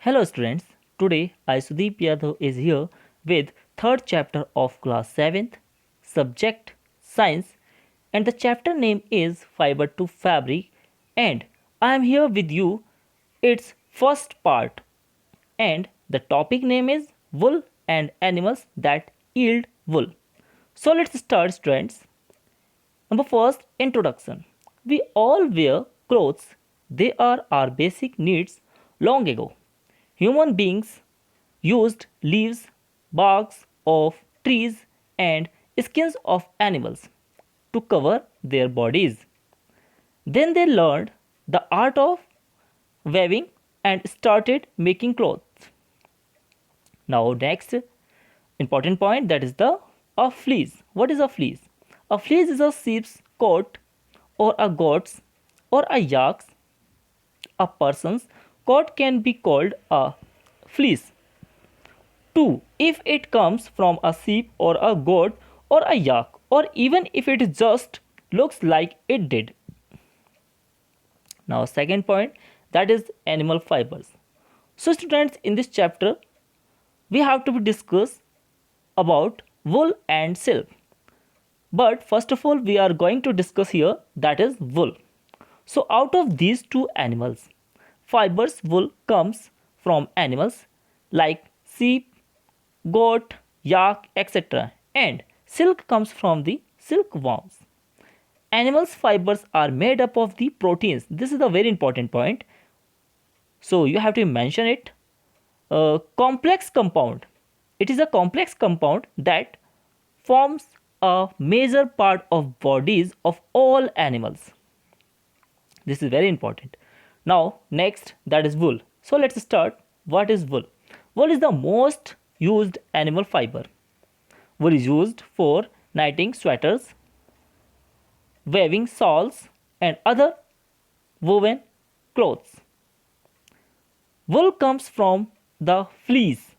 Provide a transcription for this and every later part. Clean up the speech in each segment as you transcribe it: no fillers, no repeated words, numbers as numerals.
Hello students, today I Sudeep Yadav is here with third chapter of class 7th subject science and the chapter name is fiber to fabric and I am here with you its first part and the topic name is wool and animals that yield wool. So let's start students. Number first, introduction. We all wear clothes. They are our basic needs long ago. Human beings used leaves, barks of trees, and skins of animals to cover their bodies. Then they learned the art of weaving and started making clothes. Now, next important point that is the a fleece. What is a fleece? A fleece is a sheep's coat or a goat's or a yak's. A person's coat can be called a fleece. 2. If it comes from a sheep or a goat or a yak or even if it just looks like it did. Now second point that is animal fibers. So students in this chapter we have to discuss about wool and silk. But first of all we are going to discuss here that is wool. So out of these two animals fibers wool comes from animals like sheep, goat, yak, etc. And silk comes from the silkworms. Animals' fibers are made up of the proteins. This is a very important point. So you have to mention it. Complex compound. It is a complex compound that forms a major part of bodies of all animals. This is very important. Now next that is wool. So let's start. What is wool? Wool is the most used animal fiber. Wool is used for knitting sweaters, weaving shawls and other woven clothes. Wool comes from the fleece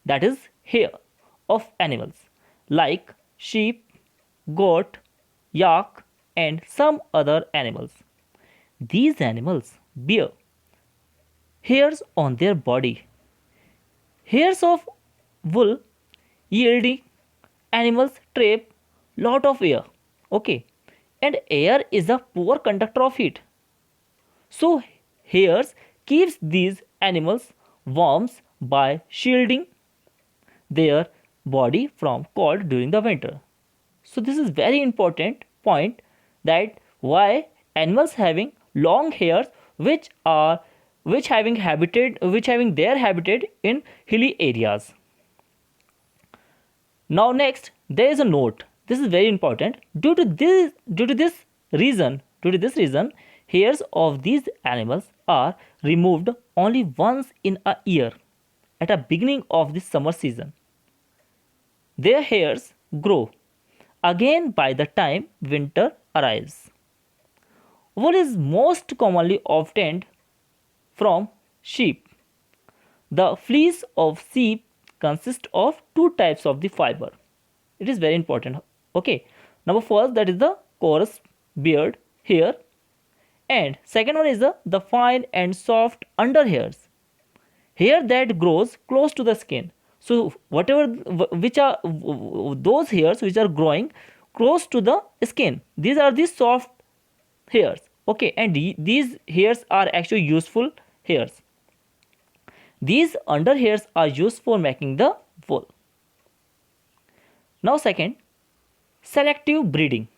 that is hair of animals like sheep, goat, yak and some other animals. These animals bear hairs on their body. Hairs of wool yielding animals trap lot of air. Okay, and air is a poor conductor of heat. So hairs keeps these animals warm by shielding their body from cold during the winter. So this is very important point that why animals having long hairs which having their habitat in hilly areas. Now next there is a note. This is very important. Due to this reason, hairs of these animals are removed only once in a year at the beginning of the summer season. Their hairs grow again by the time winter arrives. Wool is most commonly obtained from sheep. The fleece of sheep consists of two types of the fiber. It is very important. Okay. Number first that is the coarse beard hair and second one is the fine and soft under hairs. Hair that grows close to the skin. So whatever which are those hairs which are growing close to the skin, these are the soft hairs. Okay, and these hairs are actually useful hairs. These under hairs are used for making the wool. Now second, selective breeding.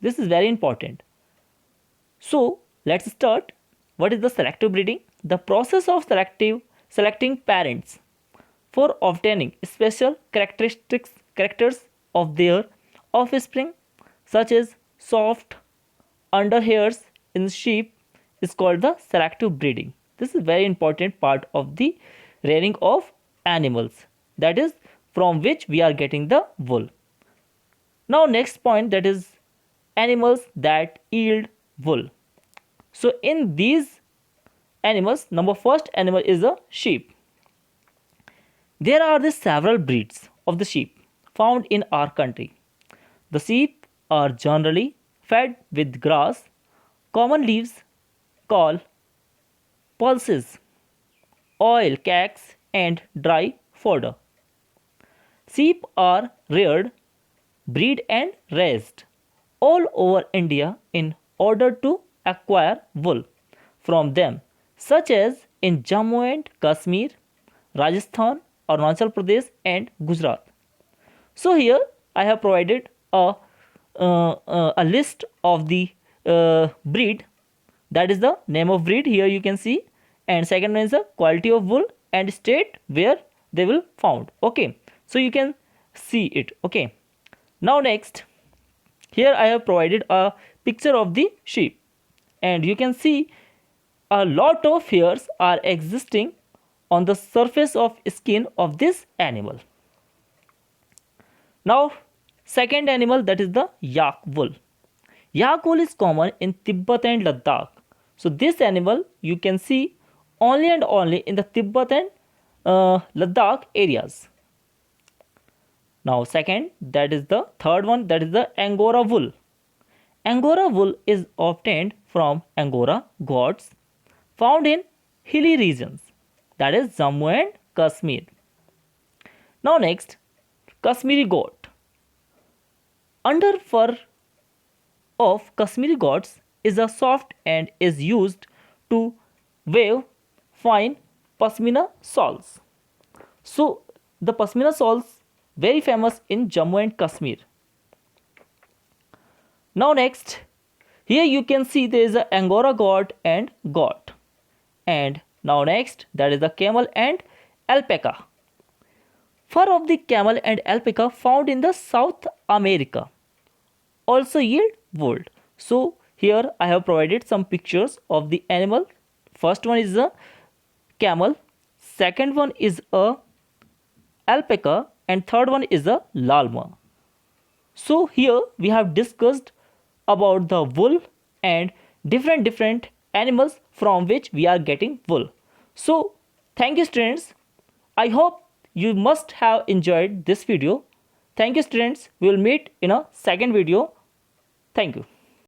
This is very important. So let's start. What is the selective breeding? The process of selecting parents for obtaining special characters of their offspring such as soft under hairs in sheep is called the selective breeding. This is very important part of the rearing of animals, that is from which we are getting the wool. Now next point that is animals that yield wool. So in these animals, number first animal is a sheep. There are the several breeds of the sheep found in our country. The sheep are generally fed with grass, common leaves called pulses. oil, cakes, and dry fodder. Sheep are reared, bred, and raised all over India in order to acquire wool from them, such as in Jammu and Kashmir, Rajasthan, Arunachal Pradesh, and Gujarat. So here I have provided a list of the breed, that is the name of breed here you can see, and second one is the quality of wool and state where they will found. Okay, so you can see it. Okay, now next, here I have provided a picture of the sheep, and you can see a lot of hairs are existing on the surface of skin of this animal. Now second animal, that is the yak wool. Yak wool is common in Tibet and Ladakh. So this animal you can see only and only in the Tibet and Ladakh areas. Now second, that is the third one, that is the Angora wool. Angora wool is obtained from Angora goats found in hilly regions, that is Jammu and Kashmir. Now next, Kashmiri goat. Under fur of Kashmiri goats is a soft and is used to weave fine pashmina shawls. So the pashmina shawls very famous in Jammu and Kashmir. Now next, here you can see there is a Angora goat and goat. And now next, that is the camel and alpaca. Fur of the camel and alpaca found in the South America also yield wool. So here I have provided some pictures of the animal. First one is a camel, second one is a alpaca, and third one is a llama. So here we have discussed about the wool and different animals from which we are getting wool. So thank you students. I hope you must have enjoyed this video. Thank you students. We will meet in a second video. Thank you.